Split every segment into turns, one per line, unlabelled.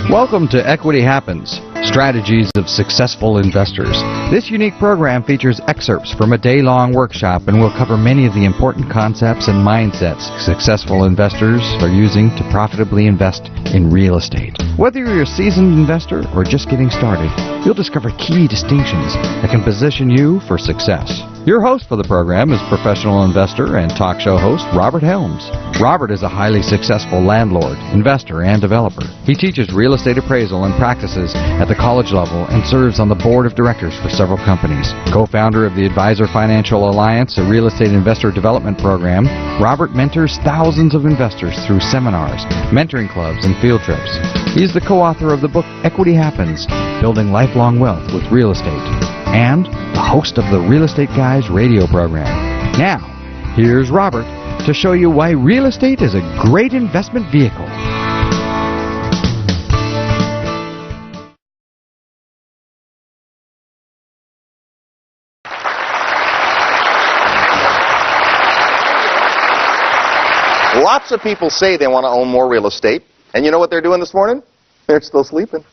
Welcome to Equity Happens, Strategies of Successful Investors. This unique program features excerpts from a day-long workshop and will cover many of the important concepts and mindsets successful investors are using to profitably invest in real estate. Whether you're a seasoned investor or just getting started, you'll discover key distinctions that can position you for success. Your host for the program is professional investor and talk show host Robert Helms. Robert is a highly successful landlord, investor, and developer. He teaches real estate appraisal and practices at the college level and serves on the board of directors for several companies. Co-founder of the Advisor Financial Alliance, a real estate investor development program, Robert mentors thousands of investors through seminars, mentoring clubs, and field trips. He is the co-author of the book Equity Happens, Building Lifelong Wealth with Real Estate, and the host of the Real Estate Guys radio program. Now, here's Robert to show you why real estate is a great investment vehicle.
Lots of people say they want to own more real estate, and you know what they're doing this morning? They're still sleeping.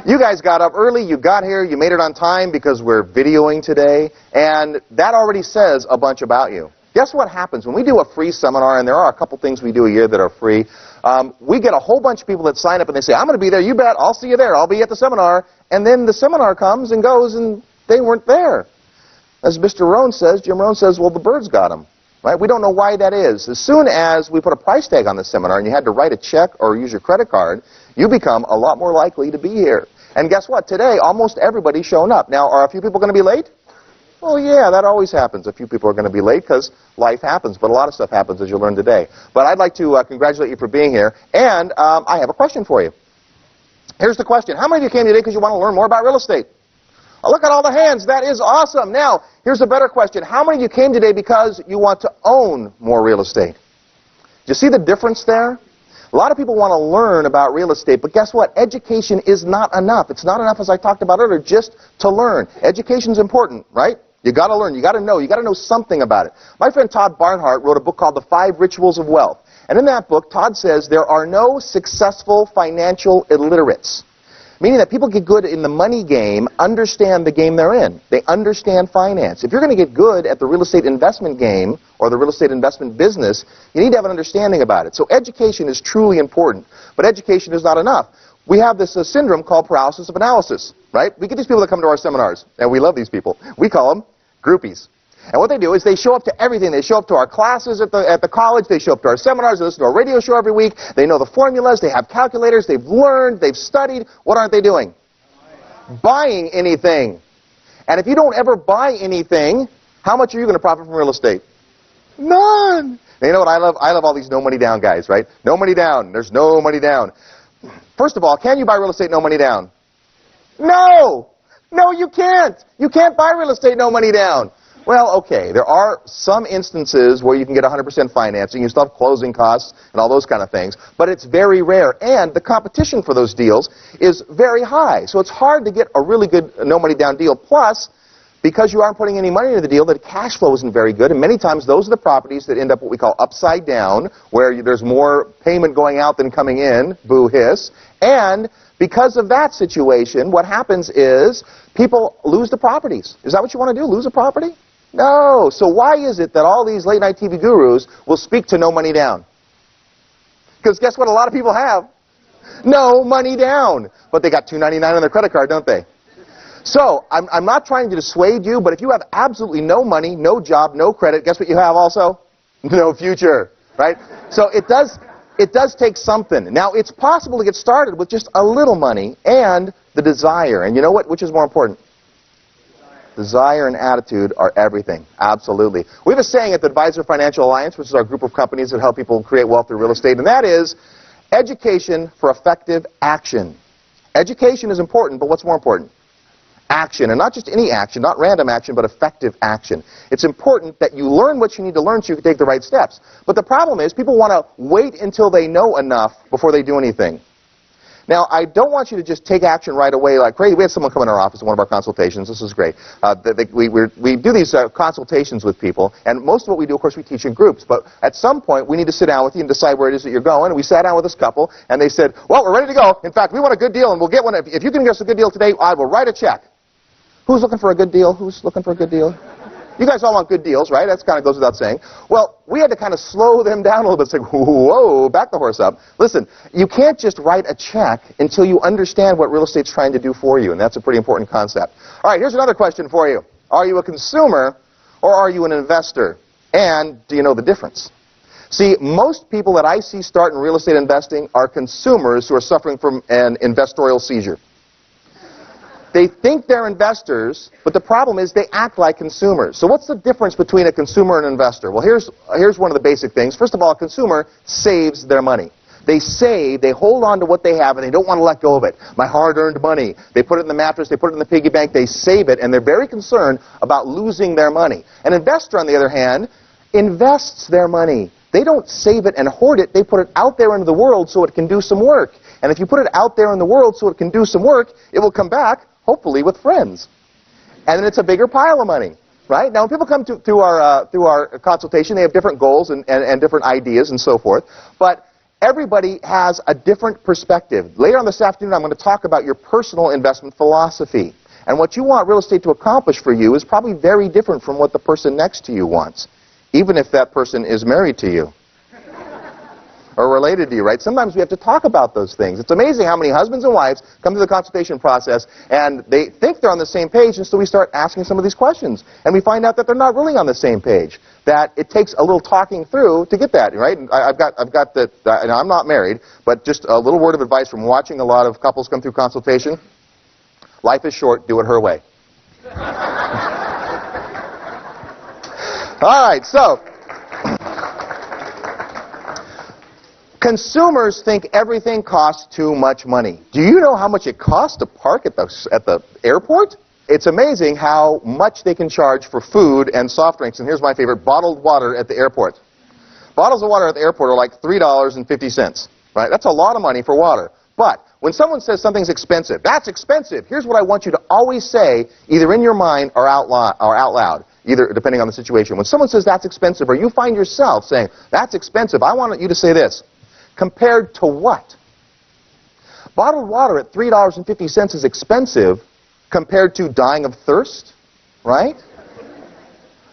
You guys got up early, you got here, you made it on time because we're videoing today, and that already says a bunch about you. Guess what happens when we do a free seminar, and there are a couple things we do a year that are free. We get a whole bunch of people that sign up and they say, I'm going to be there, you bet, I'll see you there, I'll be at the seminar, and then the seminar comes and goes and they weren't there. As Mr. Rohn says, Jim Rohn says, well, the birds got them. Right? We don't know why that is. As soon as we put a price tag on the seminar and you had to write a check or use your credit card, you become a lot more likely to be here. And guess what? Today, almost everybody's shown up. Now, are a few people going to be late? Well, yeah, that always happens. A few people are going to be late because life happens, but a lot of stuff happens as you learn today. But I'd like to congratulate you for being here, and I have a question for you. Here's the question. How many of you came today because you want to learn more about real estate? Oh, look at all the hands. That is awesome. Now, here's a better question. How many of you came today because you want to own more real estate? Do you see the difference there? A lot of people want to learn about real estate, but guess what? Education is not enough. It's not enough, as I talked about earlier, just to learn. Education's important, right? You got to learn. You got to know something about it. My friend Todd Barnhart wrote a book called The 5 Rituals of Wealth. And in that book, Todd says there are no successful financial illiterates. Meaning that people get good in the money game, understand the game they're in. They understand finance. If you're going to get good at the real estate investment game or the real estate investment business, you need to have an understanding about it. So education is truly important, but education is not enough. We have this syndrome called paralysis of analysis, right? We get these people that come to our seminars, and we love these people. We call them groupies. And what they do is they show up to everything. They show up to our classes at the college. They show up to our seminars. They listen to our radio show every week. They know the formulas. They have calculators. They've learned. They've studied. What aren't they doing? Buying anything. And if you don't ever buy anything, how much are you going to profit from real estate? None. Now, you know what I love? I love all these no money down guys, right? No money down. There's no money down. First of all, can you buy real estate no money down? No. No, you can't. You can't buy real estate no money down. Well, okay, there are some instances where you can get 100% financing. You still have closing costs and all those kind of things, but it's very rare, and the competition for those deals is very high. So it's hard to get a really good no-money-down deal. Plus, because you aren't putting any money into the deal, the cash flow isn't very good, and many times those are the properties that end up what we call upside down, where there's more payment going out than coming in, boo hiss, and because of that situation, what happens is people lose the properties. Is that what you want to do, lose a property? No. So why is it that all these late-night TV gurus will speak to no money down? Because guess what a lot of people have? No money down. But they got $2.99 on their credit card, don't they? So I'm not trying to dissuade you, but if you have absolutely no money, no job, no credit, guess what you have also? No future, right? So it does take something. Now, it's possible to get started with just a little money and the desire. And you know what? Which is more important? Desire and attitude are everything. Absolutely. We have a saying at the Advisor Financial Alliance, which is our group of companies that help people create wealth through real estate, and that is education for effective action. Education is important, but what's more important? Action, and not just any action, not random action, but effective action. It's important that you learn what you need to learn so you can take the right steps. But the problem is people want to wait until they know enough before they do anything. Now, I don't want you to just take action right away like crazy. We had someone come in our office in one of our consultations. This is great. We do these consultations with people, and most of what we do, of course, we teach in groups. But at some point, we need to sit down with you and decide where it is that you're going. And we sat down with this couple, and they said, well, we're ready to go. In fact, we want a good deal, and we'll get one. If you can get us a good deal today, I will write a check. Who's looking for a good deal? Who's looking for a good deal? You guys all want good deals, right? That kind of goes without saying. Well, we had to kind of slow them down a little bit, say, whoa, back the horse up. Listen, you can't just write a check until you understand what real estate's trying to do for you, and that's a pretty important concept. All right, here's another question for you. Are you a consumer or are you an investor? And do you know the difference? See, most people that I see start in real estate investing are consumers who are suffering from an investorial seizure. They think they're investors, but the problem is they act like consumers. So what's the difference between a consumer and an investor? Well, here's one of the basic things. First of all, a consumer saves their money. They save, they hold on to what they have, and they don't want to let go of it. My hard-earned money. They put it in the mattress, they put it in the piggy bank, they save it, and they're very concerned about losing their money. An investor, on the other hand, invests their money. They don't save it and hoard it. They put it out there into the world so it can do some work. And if you put it out there in the world so it can do some work, it will come back, hopefully with friends. And then it's a bigger pile of money, right? Now, when people come through our consultation, they have different goals and different ideas and so forth. But everybody has a different perspective. Later on this afternoon, I'm going to talk about your personal investment philosophy. And what you want real estate to accomplish for you is probably very different from what the person next to you wants, even if that person is married to you or related to you, right? Sometimes we have to talk about those things. It's amazing how many husbands and wives come through the consultation process and they think they're on the same page, and so we start asking some of these questions. And we find out that they're not really on the same page, that it takes a little talking through to get that, right? And I've got that, and I'm not married, but just a little word of advice from watching a lot of couples come through consultation. Life is short, do it her way. All right, so consumers think everything costs too much money. Do you know how much it costs to park at the airport? It's amazing how much they can charge for food and soft drinks. And here's my favorite, bottled water at the airport. Bottles of water at the airport are like $3.50, right? That's a lot of money for water. But when someone says something's expensive, that's expensive. Here's what I want you to always say, either in your mind or out loud, either depending on the situation. When someone says that's expensive, or you find yourself saying that's expensive, I want you to say this. Compared to what? Bottled water at $3.50 is expensive compared to dying of thirst, right?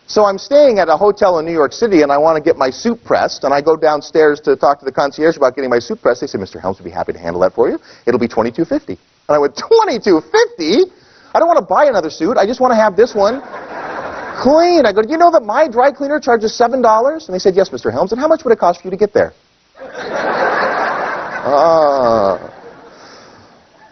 So I'm staying at a hotel in New York City and I want to get my suit pressed, and I go downstairs to talk to the concierge about getting my suit pressed. They say, Mr. Helms would be happy to handle that for you. It'll be $22.50. And I went, $22.50? I don't want to buy another suit. I just want to have this one clean. I go, do you know that my dry cleaner charges $7? And they said, yes, Mr. Helms. And how much would it cost for you to get there?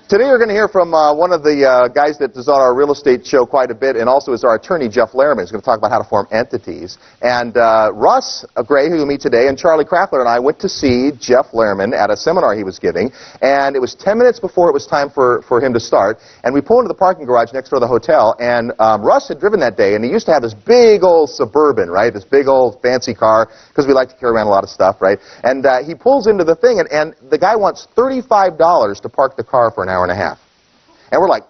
Today you're going to hear from one of the guys that is on our real estate show quite a bit, and also is our attorney, Jeff Lehrman. He's going to talk about how to form entities. And Russ Gray, who you'll meet today, and Charlie Kraftler and I went to see Jeff Lehrman at a seminar he was giving, and it was 10 minutes before it was time for him to start, and we pulled into the parking garage next door to the hotel, and Russ had driven that day, and he used to have this big old Suburban, right, this big old fancy car, because we like to carry around a lot of stuff, right, and he pulls into the thing, and the guy wants $35 to park the car for an hour and a half. And we're like,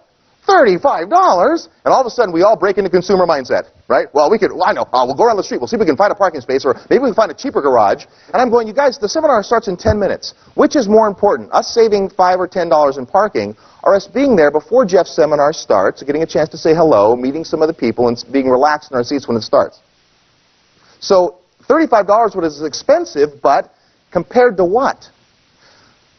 $35? And all of a sudden, we all break into consumer mindset, right? Well, I know, we'll go around the street, we'll see if we can find a parking space, or maybe we can find a cheaper garage. And I'm going, you guys, the seminar starts in 10 minutes. Which is more important, us saving $5 or $10 in parking, or us being there before Jeff's seminar starts, getting a chance to say hello, meeting some of the people, and being relaxed in our seats when it starts? So $35 is expensive, but compared to what?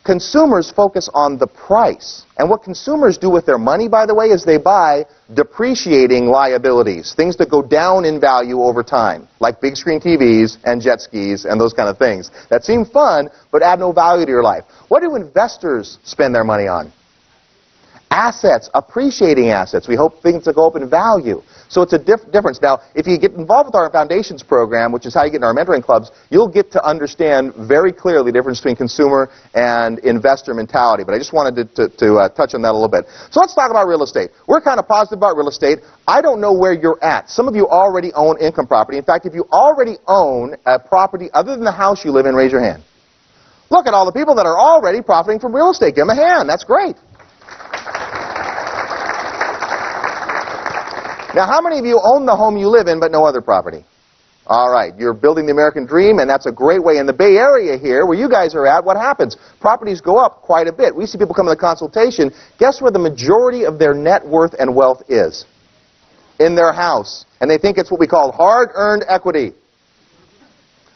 Consumers focus on the price. And what consumers do with their money, by the way, is they buy depreciating liabilities, things that go down in value over time, like big screen TVs and jet skis and those kind of things that seem fun but add no value to your life. What do investors spend their money on? Assets, appreciating assets. We hope things to go up in value. So it's a difference. Now, if you get involved with our Foundations program, which is how you get in our mentoring clubs, you'll get to understand very clearly the difference between consumer and investor mentality. But I just wanted to touch on that a little bit. So let's talk about real estate. We're kind of positive about real estate. I don't know where you're at. Some of you already own income property. In fact, if you already own a property other than the house you live in, raise your hand. Look at all the people that are already profiting from real estate. Give them a hand. That's great. Now, how many of you own the home you live in but no other property? All right, you're building the American dream, and that's a great way. In the Bay Area here, where you guys are at, what happens? Properties go up quite a bit. We see people come to the consultation. Guess where the majority of their net worth and wealth is? In their house. And they think it's what we call hard-earned equity.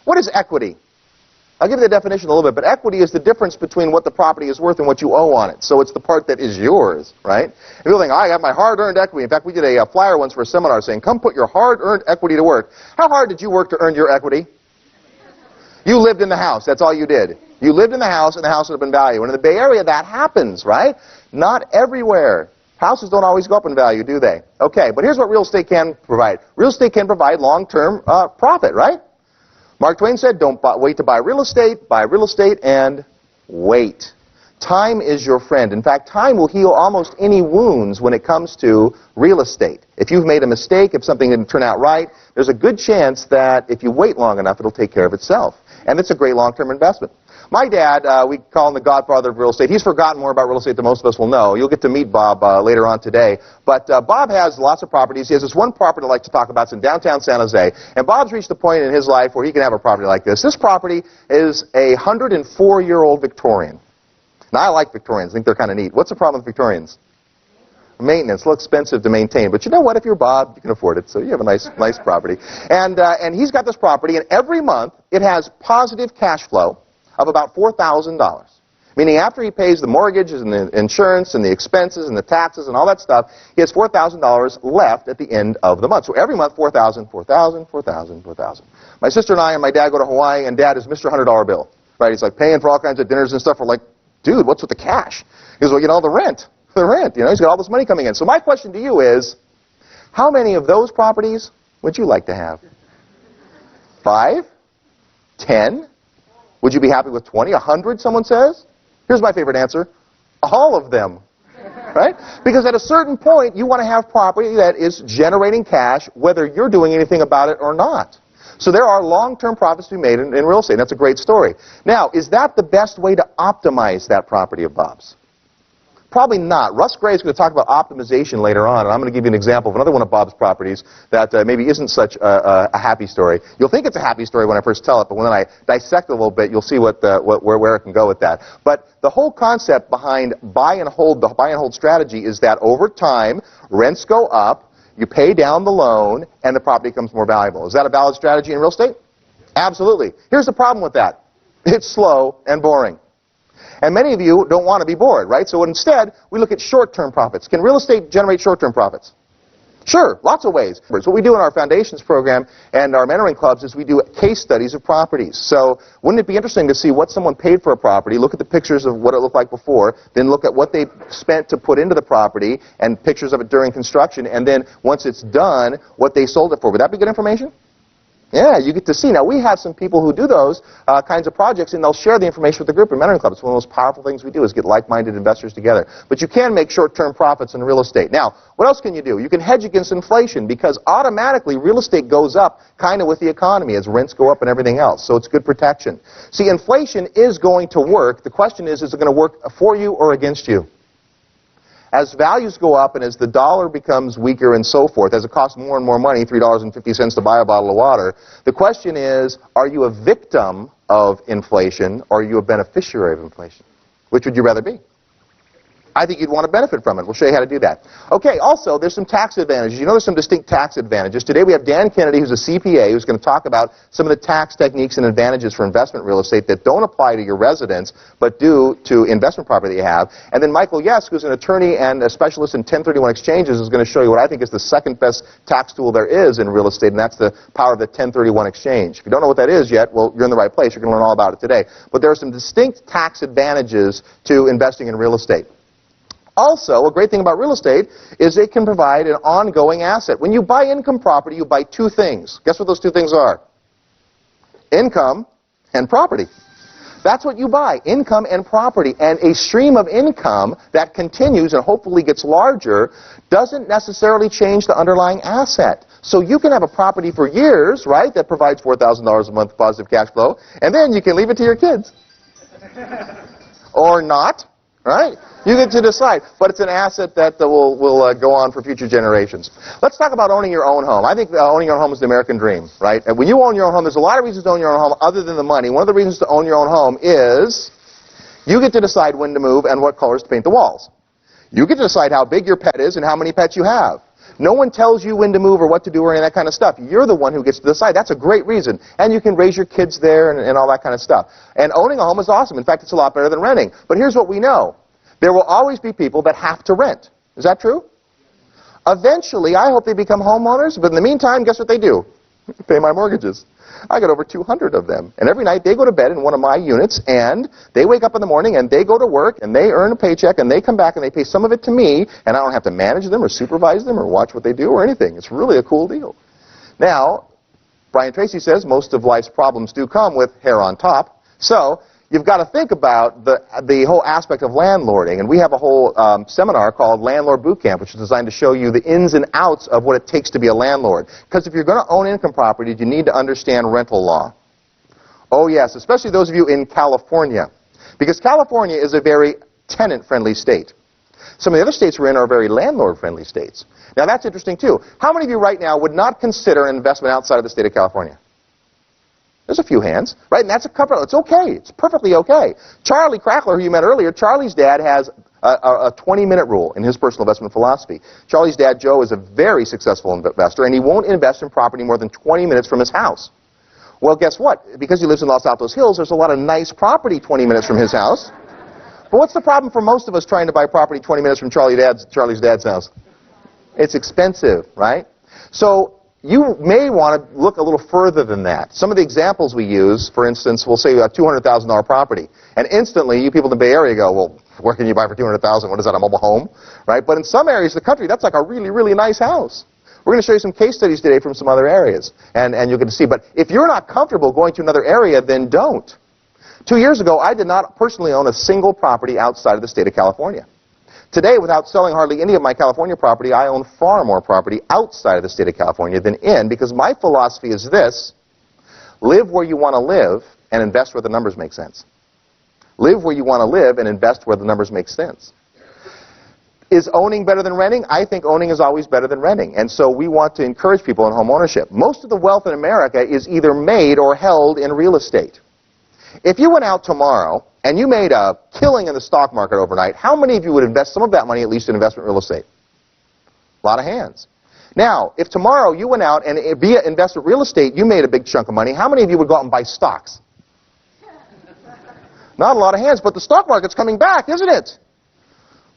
What is equity? I'll give you the definition a little bit, but equity is the difference between what the property is worth and what you owe on it. So it's the part that is yours, right? And people think, I got my hard-earned equity. In fact, we did a flyer once for a seminar saying, come put your hard-earned equity to work. How hard did you work to earn your equity? You lived in the house. That's all you did. You lived in the house, and the house would have been valued. And in the Bay Area, that happens, right? Not everywhere. Houses don't always go up in value, do they? Okay, but here's what real estate can provide. Real estate can provide long-term profit, right? Mark Twain said, don't wait to buy real estate and wait. Time is your friend. In fact, time will heal almost any wounds when it comes to real estate. If you've made a mistake, if something didn't turn out right, there's a good chance that if you wait long enough, it'll take care of itself. And it's a great long-term investment. My dad, we call him the godfather of real estate. He's forgotten more about real estate than most of us will know. You'll get to meet Bob later on today. But Bob has lots of properties. He has this one property I'd like to talk about. It's in downtown San Jose. And Bob's reached a point in his life where he can have a property like this. This property is a 104-year-old Victorian. Now, I like Victorians. I think they're kind of neat. What's the problem with Victorians? Maintenance, a little expensive to maintain. But you know what? If you're Bob, you can afford it. So you have a nice property. And he's got this property, and every month it has positive cash flow of about $4,000. Meaning after he pays the mortgages and the insurance and the expenses and the taxes and all that stuff, he has $4,000 left at the end of the month. So every month, $4,000, $4,000, $4,000, $4,000. My sister and I and my dad go to Hawaii, and Dad is Mr. $100 bill. Right? He's like paying for all kinds of dinners and stuff. We're like, dude, what's with the cash? He goes, well, you know, the rent. He's got all this money coming in. So my question to you is, how many of those properties would you like to have? 5? 10? Would you be happy with 20? 100, someone says? Here's my favorite answer. All of them. Right? Because at a certain point, you want to have property that is generating cash, whether you're doing anything about it or not. So there are long-term profits to be made in real estate. That's a great story. Now, is that the best way to optimize that property of Bob's? Probably not. Russ Gray is going to talk about optimization later on, and I'm going to give you an example of another one of Bob's properties that maybe isn't such a happy story. You'll think it's a happy story when I first tell it, but when I dissect it a little bit, you'll see where it can go with that. But the whole concept behind the buy and hold strategy is that over time, rents go up, you pay down the loan, and the property becomes more valuable. Is that a valid strategy in real estate? Absolutely. Here's the problem with that. It's slow and boring. And many of you don't want to be bored, right? So instead, we look at short-term profits. Can real estate generate short-term profits? Sure, lots of ways. So what we do in our foundations program and our mentoring clubs is we do case studies of properties. So wouldn't it be interesting to see what someone paid for a property, look at the pictures of what it looked like before, then look at what they spent to put into the property and pictures of it during construction, and then once it's done, what they sold it for. Would that be good information? Yeah, you get to see. Now, we have some people who do those kinds of projects, and they'll share the information with the group in mentoring clubs. It's one of the most powerful things we do is get like-minded investors together. But you can make short-term profits in real estate. Now, what else can you do? You can hedge against inflation because automatically real estate goes up kind of with the economy as rents go up and everything else. So it's good protection. See, inflation is going to work. The question is it going to work for you or against you? As values go up and as the dollar becomes weaker and so forth, as it costs more and more money, $3.50 to buy a bottle of water, the question is, are you a victim of inflation or are you a beneficiary of inflation? Which would you rather be? I think you'd want to benefit from it. We'll show you how to do that. Okay, also, there's some tax advantages. You know there's some distinct tax advantages. Today we have Dan Kennedy, who's a CPA, who's going to talk about some of the tax techniques and advantages for investment real estate that don't apply to your residence, but do to investment property that you have. And then Michael Yes, who's an attorney and a specialist in 1031 exchanges, is going to show you what I think is the second best tax tool there is in real estate, and that's the power of the 1031 exchange. If you don't know what that is yet, well, you're in the right place. You're going to learn all about it today. But there are some distinct tax advantages to investing in real estate. Also, a great thing about real estate is it can provide an ongoing asset. When you buy income property, you buy two things. Guess what those two things are? Income and property. That's what you buy, income and property. And a stream of income that continues and hopefully gets larger doesn't necessarily change the underlying asset. So you can have a property for years, right, that provides $4,000 a month positive cash flow, and then you can leave it to your kids. Or not, right? You get to decide. But it's an asset that will go on for future generations. Let's talk about owning your own home. I think owning your own home is the American dream, right? And when you own your own home, there's a lot of reasons to own your own home other than the money. One of the reasons to own your own home is you get to decide when to move and what colors to paint the walls. You get to decide how big your pet is and how many pets you have. No one tells you when to move or what to do or any of that kind of stuff. You're the one who gets to decide. That's a great reason. And you can raise your kids there and all that kind of stuff. And owning a home is awesome. In fact, it's a lot better than renting. But here's what we know. There will always be people that have to rent. Is that true? Eventually, I hope they become homeowners. But in the meantime, guess what they do? Pay my mortgages. I got over 200 of them. And every night they go to bed in one of my units, and they wake up in the morning, and they go to work, and they earn a paycheck, and they come back, and they pay some of it to me, and I don't have to manage them or supervise them or watch what they do or anything. It's really a cool deal. Now, Brian Tracy says most of life's problems do come with hair on top. So you've got to think about the whole aspect of landlording. And we have a whole seminar called Landlord Boot Camp, which is designed to show you the ins and outs of what it takes to be a landlord. Because if you're going to own income property, you need to understand rental law. Oh, yes, especially those of you in California. Because California is a very tenant-friendly state. Some of the other states we're in are very landlord-friendly states. Now, that's interesting, too. How many of you right now would not consider an investment outside of the state of California? There's a few hands, right? And that's a cover. It's okay. It's perfectly okay. Charlie Crackler, who you met earlier, Charlie's dad has a 20-minute rule in his personal investment philosophy. Charlie's dad, Joe, is a very successful investor, and he won't invest in property more than 20 minutes from his house. Well, guess what? Because he lives in Los Altos Hills, there's a lot of nice property 20 minutes from his house. But what's the problem for most of us trying to buy property 20 minutes from Charlie's dad's house? It's expensive, right? So you may want to look a little further than that. Some of the examples we use, for instance, we'll say a $200,000 property. And instantly, you people in the Bay Area go, well, where can you buy for $200,000? What is that, a mobile home? Right? But in some areas of the country, that's like a really, really nice house. We're going to show you some case studies today from some other areas. And you're going to see. But if you're not comfortable going to another area, then don't. 2 years ago, I did not personally own a single property outside of the state of California. Today, without selling hardly any of my California property, I own far more property outside of the state of California than in, because my philosophy is this: live where you want to live and invest where the numbers make sense. Live where you want to live and invest where the numbers make sense. Is owning better than renting? I think owning is always better than renting, and so we want to encourage people in home ownership. Most of the wealth in America is either made or held in real estate. If you went out tomorrow and you made a killing in the stock market overnight, how many of you would invest some of that money at least in investment real estate? A lot of hands. Now, if tomorrow you went out and via investment real estate you made a big chunk of money, how many of you would go out and buy stocks? Not a lot of hands, but the stock market's coming back, isn't it?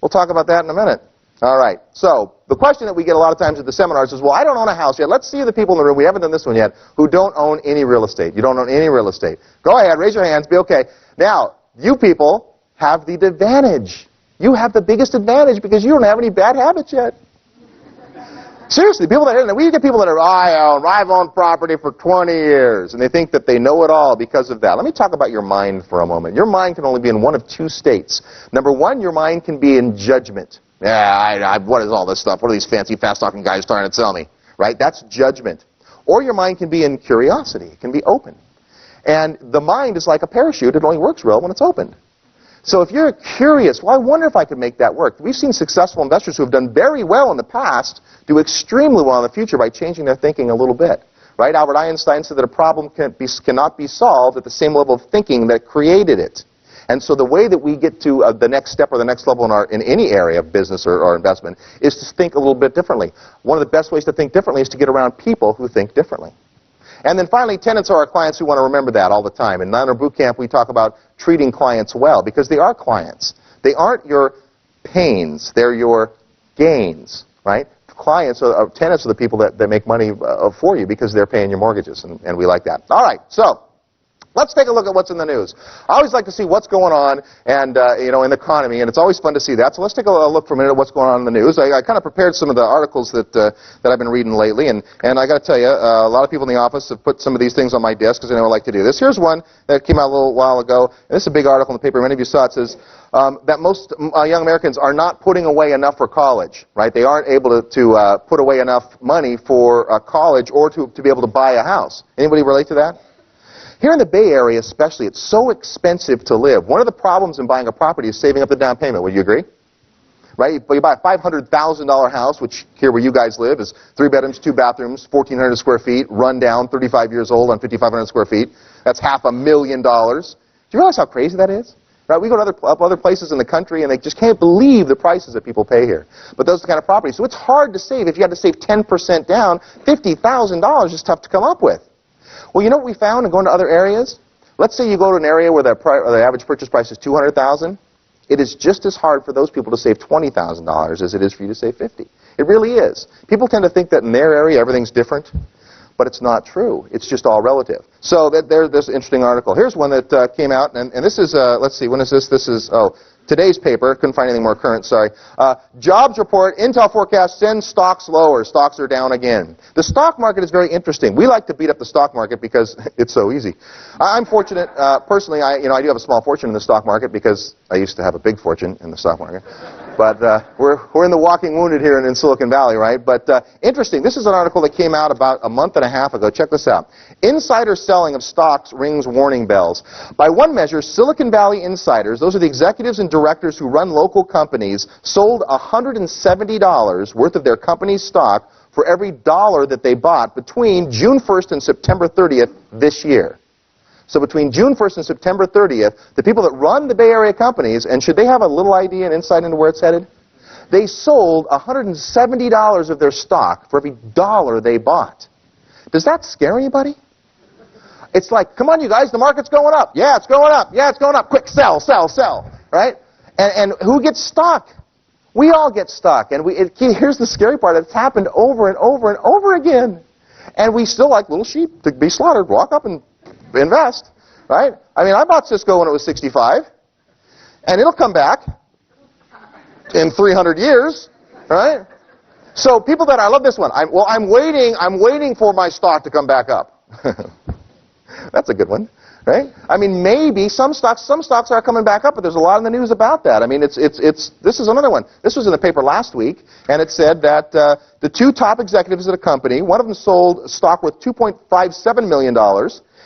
We'll talk about that in a minute. All right. So the question that we get a lot of times at the seminars is, well, I don't own a house yet. Let's see the people in the room, we haven't done this one yet, who don't own any real estate. You don't own any real estate. Go ahead, raise your hands, be okay. Now, you people have the advantage. You have the biggest advantage because you don't have any bad habits yet. Seriously, people that we get people that are, I've owned property for 20 years, and they think that they know it all because of that. Let me talk about your mind for a moment. Your mind can only be in one of two states. Number one, your mind can be in judgment. Yeah, what is all this stuff? What are these fancy, fast-talking guys trying to tell me? Right? That's judgment. Or your mind can be in curiosity. It can be open. And the mind is like a parachute. It only works well when it's opened. So if you're curious, well, I wonder if I could make that work. We've seen successful investors who have done very well in the past do extremely well in the future by changing their thinking a little bit. Right? Albert Einstein said that a problem cannot be solved at the same level of thinking that created it. And so the way that we get to the next step or the next level in any area of business or investment is to think a little bit differently. One of the best ways to think differently is to get around people who think differently. And then finally, tenants are our clients who want to remember that all the time. In Landlord Boot Camp, we talk about treating clients well, because they are clients. They aren't your pains, they're your gains, right? Tenants are the people that make money for you because they're paying your mortgages, and we like that. All right, so let's take a look at what's in the news. I always like to see what's going on and in the economy, and it's always fun to see that. So let's take a look for a minute at what's going on in the news. I kind of prepared some of the articles that I've been reading lately, and I got to tell you, a lot of people in the office have put some of these things on my desk because they know I like to do this. Here's one that came out a little while ago, and this is a big article in the paper. Many of you saw it. It says that most young Americans are not putting away enough for college, right? They aren't able to put away enough money for college or to be able to buy a house. Anybody relate to that? Here in the Bay Area especially, it's so expensive to live. One of the problems in buying a property is saving up the down payment. Would you agree? Right? But you buy a $500,000 house, which here where you guys live is 3 bedrooms, 2 bathrooms, 1,400 square feet, run down, 35 years old on 5,500 square feet. That's $500,000. Do you realize how crazy that is? Right? We go to other places in the country and they just can't believe the prices that people pay here. But those are the kind of properties. So it's hard to save. If you had to save 10% down, $50,000 is tough to come up with. Well, you know what we found in going to other areas? Let's say you go to an area where the average purchase price is $200,000. It is just as hard for those people to save $20,000 as it is for you to save $50,000. It really is. People tend to think that in their area everything's different, but it's not true. It's just all relative. So there's an interesting article. Here's one that came out, and this is, let's see, when is this? This is, today's paper. Couldn't find anything more current, sorry. Jobs report, Intel forecast sends stocks lower. Stocks are down again. The stock market is very interesting. We like to beat up the stock market because it's so easy. I'm fortunate, personally, I do have a small fortune in the stock market because I used to have a big fortune in the stock market. But we're in the walking wounded here in Silicon Valley, right? But interesting, this is an article that came out about a month and a half ago. Check this out. Insider selling of stocks rings warning bells. By one measure, Silicon Valley insiders, those are the executives and directors who run local companies, sold $170 worth of their company's stock for every dollar that they bought between June 1st and September 30th this year. So between June 1st and September 30th, the people that run the Bay Area companies, and should they have a little idea and insight into where it's headed? They sold $170 of their stock for every dollar they bought. Does that scare anybody? It's like, come on, you guys, the market's going up. Yeah, it's going up. Yeah, it's going up. Quick, sell, sell, sell. Right? And who gets stuck? We all get stuck. And here's the scary part. It's happened over and over and over again. And we still like little sheep to be slaughtered. Walk up and invest. Right? I mean, I bought Cisco when it was 65. And it'll come back in 300 years. Right? So people that, I love this one. I'm waiting for my stock to come back up. That's a good one. Right? I mean, maybe some stocks are coming back up, but there's a lot in the news about that. I mean, this is another one. This was in the paper last week, and it said that the 2 top executives at a company, one of them sold stock worth $2.57 million,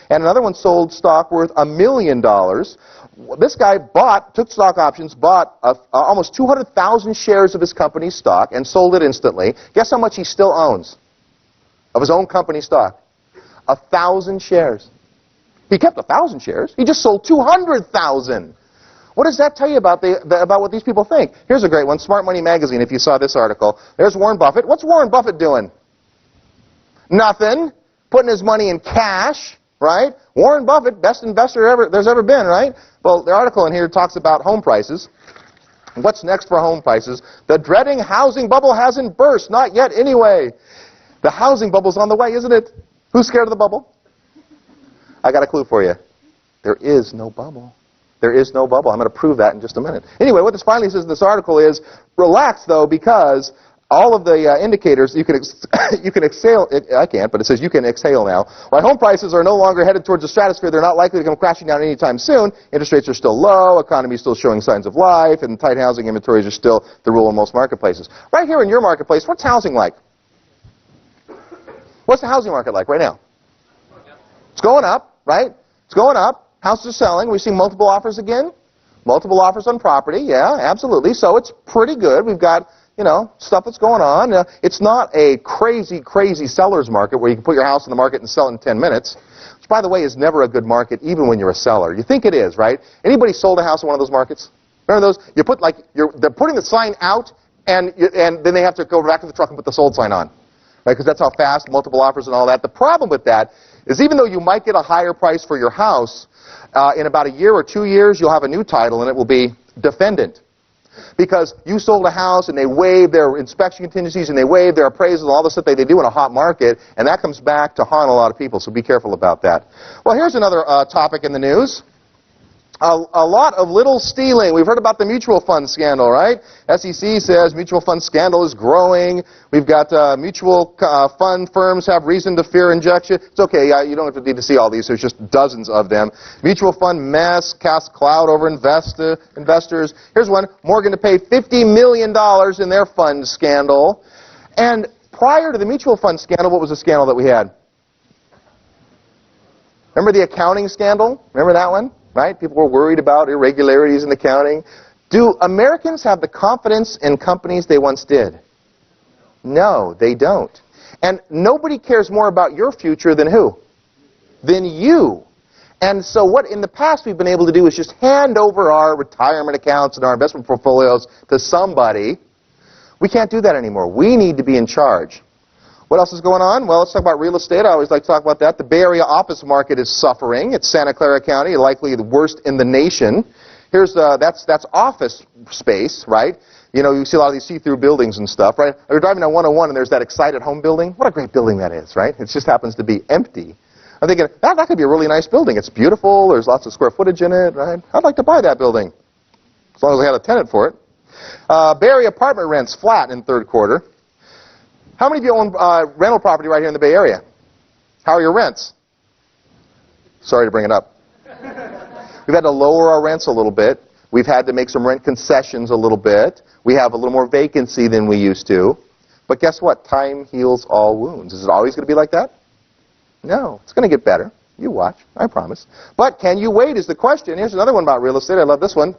and another one sold stock worth $1 million. This guy took stock options, bought almost 200,000 shares of his company's stock, and sold it instantly. Guess how much he still owns of his own company stock? 1,000 shares. He kept 1,000 shares. He just sold 200,000. What does that tell you about what these people think? Here's a great one, Smart Money Magazine, if you saw this article. There's Warren Buffett. What's Warren Buffett doing? Nothing. Putting his money in cash, right? Warren Buffett, best investor there's ever been, right? Well, the article in here talks about home prices. What's next for home prices? The dreading housing bubble hasn't burst. Not yet, anyway. The housing bubble's on the way, isn't it? Who's scared of the bubble? I got a clue for you. There is no bubble. There is no bubble. I'm going to prove that in just a minute. Anyway, what this finally says in this article is, relax, though, because all of the indicators, you can exhale, I can't, but it says you can exhale now. While home prices are no longer headed towards the stratosphere, they're not likely to come crashing down anytime soon. Interest rates are still low, economy is still showing signs of life, and tight housing inventories are still the rule in most marketplaces. Right here in your marketplace, what's housing like? What's the housing market like right now? It's going up, right? It's going up. Houses are selling. We've seen multiple offers again. Multiple offers on property. Yeah, absolutely. So it's pretty good. We've got, stuff that's going on. It's not a crazy, crazy seller's market where you can put your house in the market and sell it in 10 minutes, which, by the way, is never a good market, even when you're a seller. You think it is, right? Anybody sold a house in one of those markets? Remember those? They're putting the sign out, and then they have to go back to the truck and put the sold sign on, right? Because that's how fast, multiple offers and all that. The problem with that is even though you might get a higher price for your house, in about a year or 2 years, you'll have a new title, and it will be defendant. Because you sold a house, and they waive their inspection contingencies, and they waive their appraisal, and all the stuff they do in a hot market, and that comes back to haunt a lot of people, so be careful about that. Well, here's another topic in the news. A lot of little stealing. We've heard about the mutual fund scandal, right? SEC says mutual fund scandal is growing. We've got mutual fund firms have reason to fear injection. It's okay, you don't need to see all these. There's just dozens of them. Mutual fund mess casts cloud over investors. Here's one. Morgan to pay $50 million in their fund scandal. And prior to the mutual fund scandal, what was the scandal that we had? Remember the accounting scandal? Remember that one? Right? People were worried about irregularities in accounting. Do Americans have the confidence in companies they once did? No, they don't. And nobody cares more about your future than who? Than you. And so what in the past we've been able to do is just hand over our retirement accounts and our investment portfolios to somebody. We can't do that anymore. We need to be in charge. What else is going on? Well, let's talk about real estate. I always like to talk about that. The Bay Area office market is suffering. It's Santa Clara County, likely the worst in the nation. Here's that's office space, right? You know, you see a lot of these see-through buildings and stuff, right? You're driving down 101 and there's that Excited Home building. What a great building that is, right? It just happens to be empty. I'm thinking, that could be a really nice building. It's beautiful. There's lots of square footage in it, right? I'd like to buy that building, as long as I had a tenant for it. Bay Area apartment rents flat in third quarter. How many of you own rental property right here in the Bay Area? How are your rents? Sorry to bring it up. We've had to lower our rents a little bit. We've had to make some rent concessions a little bit. We have a little more vacancy than we used to. But guess what? Time heals all wounds. Is it always going to be like that? No, it's going to get better. You watch, I promise. But can you wait is the question. Here's another one about real estate. I love this one.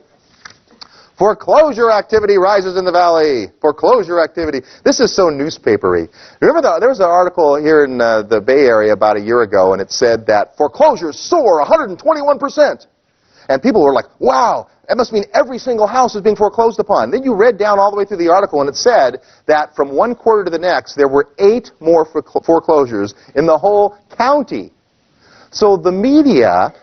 Foreclosure activity rises in the valley. Foreclosure activity. This is so newspapery. Remember, there was an article here in the Bay Area about a year ago, and it said that foreclosures soar 121%. And people were like, wow, that must mean every single house is being foreclosed upon. Then you read down all the way through the article, and it said that from one quarter to the next, there were 8 more foreclosures in the whole county. So the media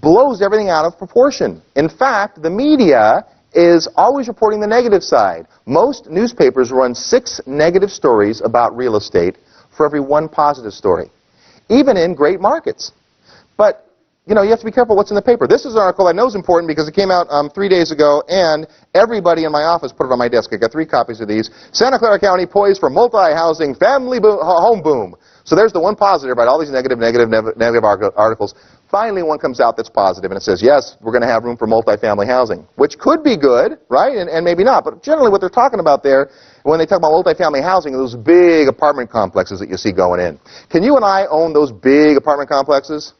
blows everything out of proportion. In fact, the media is always reporting the negative side. Most newspapers run 6 negative stories about real estate for every 1 positive story, even in great markets. But you know, you have to be careful what's in the paper. This is an article I know is important because it came out 3 days ago, and everybody in my office put it on my desk. I got 3 copies of these. Santa Clara County poised for multi-housing family home boom. So there's the one positive, right? All these negative articles. Finally, one comes out that's positive, and it says, yes, we're going to have room for multifamily housing, which could be good, right? And maybe not. But generally what they're talking about there, when they talk about multifamily housing, are those big apartment complexes that you see going in. Can you and I own those big apartment complexes?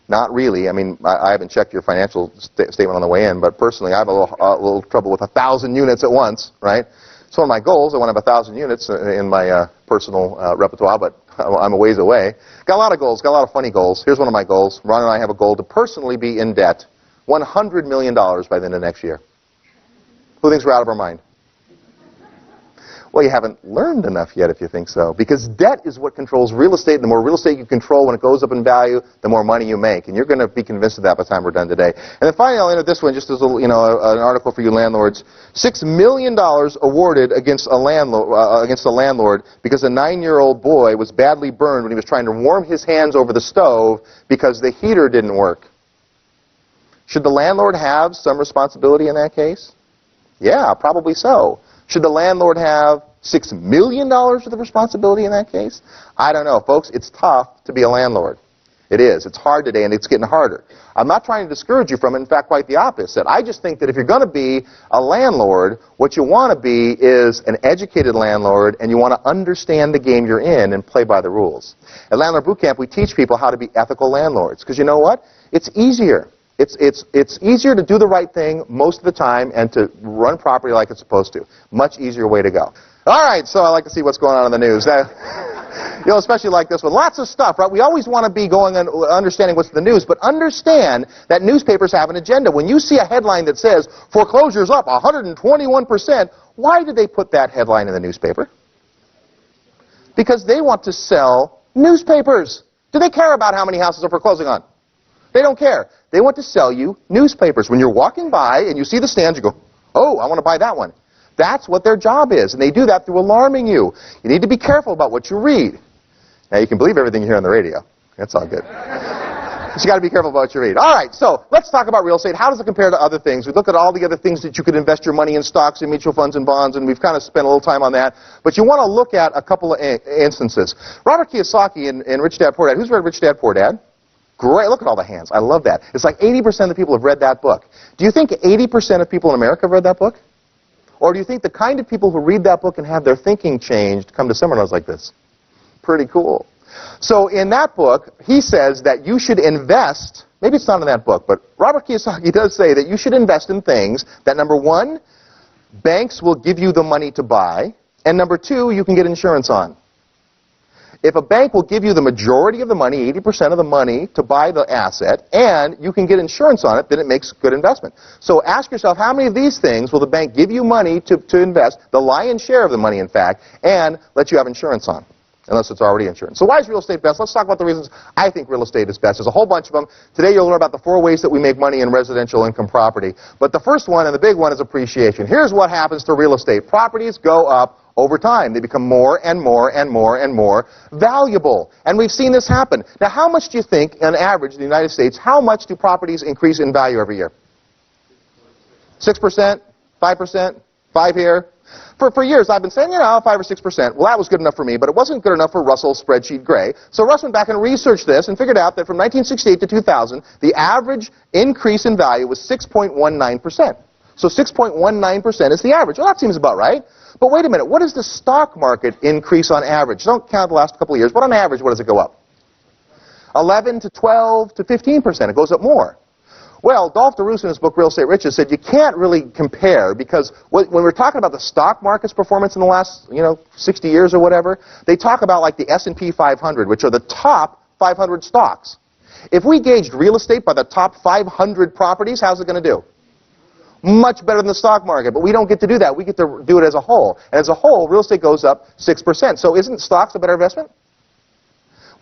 Not really. I mean, I haven't checked your financial statement on the way in, but personally, I have a little trouble with 1,000 units at once, right? It's one of my goals. I want to have 1,000 units in my personal repertoire, but I'm a ways away. Got a lot of goals, got a lot of funny goals. Here's one of my goals. Ron and I have a goal to personally be in debt $100 million by the end of next year. Who thinks we're out of our mind? Well, you haven't learned enough yet if you think so, because debt is what controls real estate. The more real estate you control, when it goes up in value, the more money you make, and you're going to be convinced of that by the time we're done today. And then finally, I'll end with this one, just as a little, an article for you landlords. $6 million awarded against a landlord because a 9-year-old boy was badly burned when he was trying to warm his hands over the stove because the heater didn't work. Should the landlord have some responsibility in that case? Yeah, probably so. Should the landlord have $6 million worth of responsibility in that case? I don't know, folks. It's tough to be a landlord. It is. It's hard today, and it's getting harder. I'm not trying to discourage you from it. In fact, quite the opposite. I just think that if you're going to be a landlord, what you want to be is an educated landlord, and you want to understand the game you're in and play by the rules. At Landlord Boot Camp, we teach people how to be ethical landlords, because you know what? It's easier. It's easier to do the right thing most of the time and to run property like it's supposed to. Much easier way to go. All right, so I like to see what's going on in the news. Especially like this one. Lots of stuff, right? We always want to be going and understanding what's in the news, but understand that newspapers have an agenda. When you see a headline that says, foreclosures up 121%, why did they put that headline in the newspaper? Because they want to sell newspapers. Do they care about how many houses are foreclosing on? They don't care. They want to sell you newspapers. When you're walking by and you see the stands, you go, oh, I want to buy that one. That's what their job is, and they do that through alarming you. You need to be careful about what you read. Now, you can believe everything you hear on the radio. That's all good. But you got to be careful about what you read. All right, so let's talk about real estate. How does it compare to other things? We look at all the other things that you could invest your money in, stocks and mutual funds and bonds, and we've kind of spent a little time on that. But you want to look at a couple of instances. Robert Kiyosaki in Rich Dad, Poor Dad. Who's read Rich Dad, Poor Dad? Great. Look at all the hands. I love that. It's like 80% of the people have read that book. Do you think 80% of people in America have read that book? Or do you think the kind of people who read that book and have their thinking changed come to seminars like this? Pretty cool. So in that book, he says that you should invest, maybe it's not in that book, but Robert Kiyosaki does say that you should invest in things that, number one, banks will give you the money to buy, and number two, you can get insurance on. If a bank will give you the majority of the money, 80% of the money, to buy the asset, and you can get insurance on it, then it makes good investment. So ask yourself, how many of these things will the bank give you money to invest, the lion's share of the money, in fact, and let you have insurance on, unless it's already insurance. So why is real estate best? Let's talk about the reasons I think real estate is best. There's a whole bunch of them. Today you'll learn about the 4 ways that we make money in residential income property. But the first one, and the big one, is appreciation. Here's what happens to real estate. Properties go up over time. They become more and more and more and more valuable. And we've seen this happen. Now, how much do you think, on average, in the United States, how much do properties increase in value every year? 6%? 5%? 5 here? For years, I've been saying, 5 or 6%. Well, that was good enough for me, but it wasn't good enough for Russell's spreadsheet Gray. So Russ went back and researched this and figured out that from 1968 to 2000, the average increase in value was 6.19%. So 6.19% is the average. Well, that seems about right. But wait a minute, what does the stock market increase on average? Don't count the last couple of years, but on average, what does it go up? 11 to 12 to 15%. It goes up more. Well, Dolph DeRoos in his book Real Estate Riches said you can't really compare, because when we're talking about the stock market's performance in the last 60 years or whatever, they talk about like the S&P 500, which are the top 500 stocks. If we gauged real estate by the top 500 properties, how's it going to do? Much better than the stock market, but we don't get to do that. We get to do it as a whole. And as a whole, real estate goes up 6%. So isn't stocks a better investment?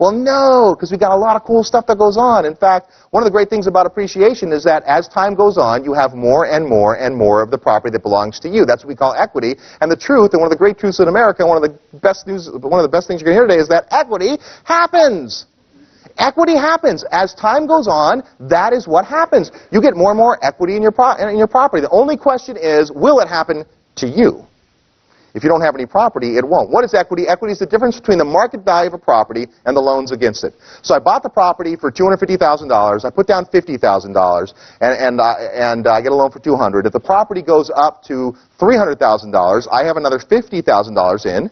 Well, no, because we've got a lot of cool stuff that goes on. In fact, one of the great things about appreciation is that as time goes on, you have more and more and more of the property that belongs to you. That's what we call equity. And the truth, and one of the great truths in America, one of the best things you're going to hear today is that equity happens. Equity happens. As time goes on, that is what happens. You get more and more equity in your property. The only question is, will it happen to you? If you don't have any property, it won't. What is equity? Equity is the difference between the market value of a property and the loans against it. So I bought the property for $250,000. I put down $50,000, and I get a loan for $200,000. If the property goes up to $300,000, I have another $50,000 in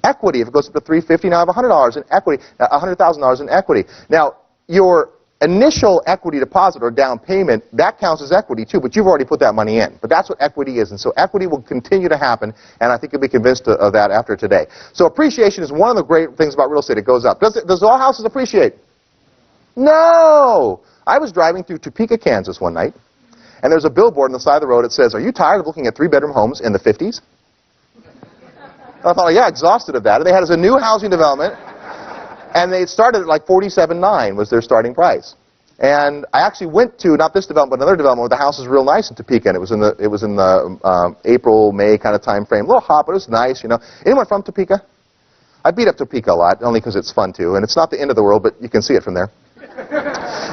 equity. If it goes up to $350,000, now I have $100,000 in equity. $100,000 in equity. Now, your initial equity deposit or down payment, that counts as equity too, but you've already put that money in. But that's what equity is, and so equity will continue to happen, and I think you'll be convinced of that after today. So appreciation is one of the great things about real estate. It goes up. Does all houses appreciate? No! I was driving through Topeka, Kansas one night, and there's a billboard on the side of the road that says, "Are you tired of looking at 3-bedroom homes in the 50s? I thought, yeah, exhausted of that. And they had as a new housing development, and they started at like $47,900 was their starting price. And I actually went to, not this development, but another development where the house was real nice in Topeka, and it was in the April, May kind of time frame. A little hot, but it was nice, Anyone from Topeka? I beat up Topeka a lot, only because it's fun too, and it's not the end of the world, but you can see it from there.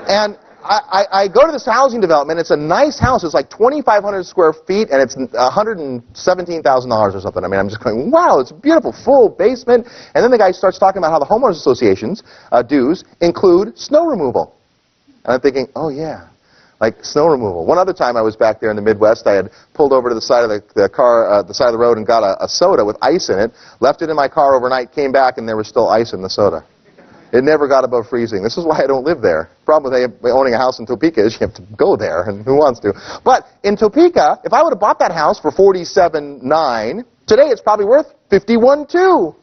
And I go to this housing development. It's a nice house. It's like 2,500 square feet, and it's $117,000 or something. I mean, I'm just going, wow, it's beautiful, full basement. And then the guy starts talking about how the homeowners association's dues include snow removal. And I'm thinking, oh yeah, like snow removal. One other time I was back there in the Midwest, I had pulled over to the side of the side of the road and got a soda with ice in it, left it in my car overnight, came back, and there was still ice in the soda. It never got above freezing. This is why I don't live there. The problem with owning a house in Topeka is you have to go there, and who wants to? But in Topeka, if I would have bought that house for $47,900, today it's probably worth $51,200.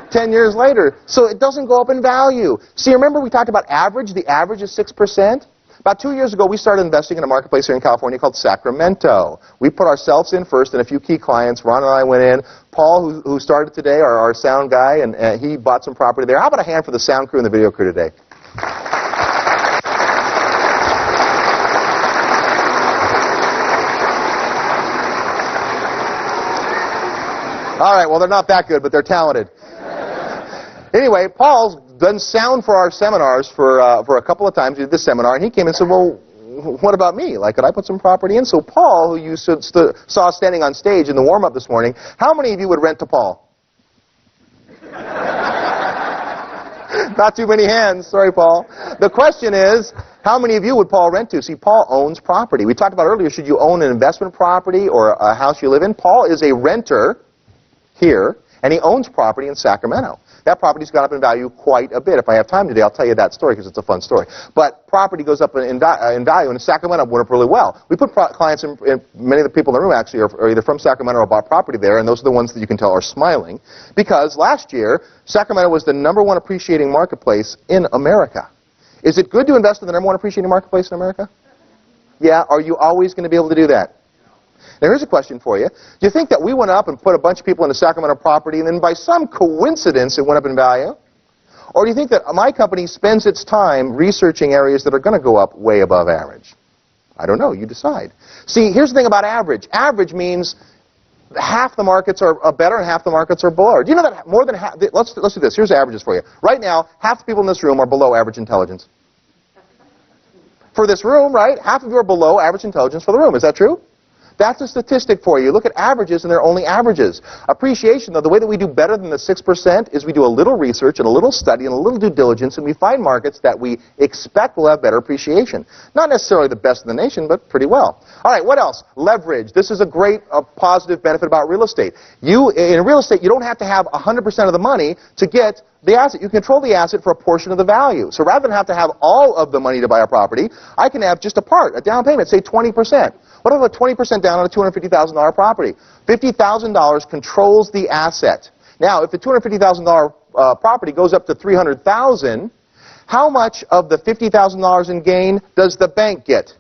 10 years later. So it doesn't go up in value. See, remember we talked about average? The average is 6%. About 2 years ago, we started investing in a marketplace here in California called Sacramento. We put ourselves in first and a few key clients. Ron and I went in. Paul, who started today, our sound guy, and he bought some property there. How about a hand for the sound crew and the video crew today? All right, well, they're not that good, but they're talented. Anyway, Paul's done sound for our seminars for a couple of times. He did this seminar, and he came and said, well, what about me? Like, could I put some property in? So Paul, who you saw standing on stage in the warm-up this morning, how many of you would rent to Paul? Not too many hands. Sorry, Paul. The question is, how many of you would Paul rent to? See, Paul owns property. We talked about earlier, should you own an investment property or a house you live in? Paul is a renter here. and he owns property in Sacramento. That property's gone up in value quite a bit. If I have time today, I'll tell you that story because it's a fun story. But property goes up in value, and Sacramento went up really well. We put clients in, many of the people in the room actually are either from Sacramento or bought property there, and those are the ones that you can tell are smiling, because last year, Sacramento was the ¡1 appreciating marketplace in America. Is it good to invest in the #1 appreciating marketplace in America? Yeah, are you always going to be able to do that? Now here's a question for you. Do you think that we went up and put a bunch of people into Sacramento property and then by some coincidence it went up in value? Or do you think that my company spends its time researching areas that are going to go up way above average? I don't know. You decide. See, here's the thing about average. Average means half the markets are better and half the markets are below. Do you know that more than half? Let's do this. Here's averages for you. Right now, half the people in this room are below average intelligence. For this room, right? Half of you are below average intelligence for the room. Is that true? That's a statistic for you. Look at averages, and they're only averages. Appreciation, though, the way that we do better than the 6% is we do a little research and a little study and a little due diligence, and we find markets that we expect will have better appreciation. Not necessarily the best in the nation, but pretty well. All right, what else? Leverage. This is a great positive benefit about real estate. In real estate, you don't have to have 100% of the money to get the asset. You control the asset for a portion of the value. So rather than have to have all of the money to buy a property, I can have just a part, a down payment, say 20%. What if I put 20% down on a $250,000 property? $50,000 controls the asset. Now, if the $250,000 property goes up to $300,000, how much of the $50,000 in gain does the bank get?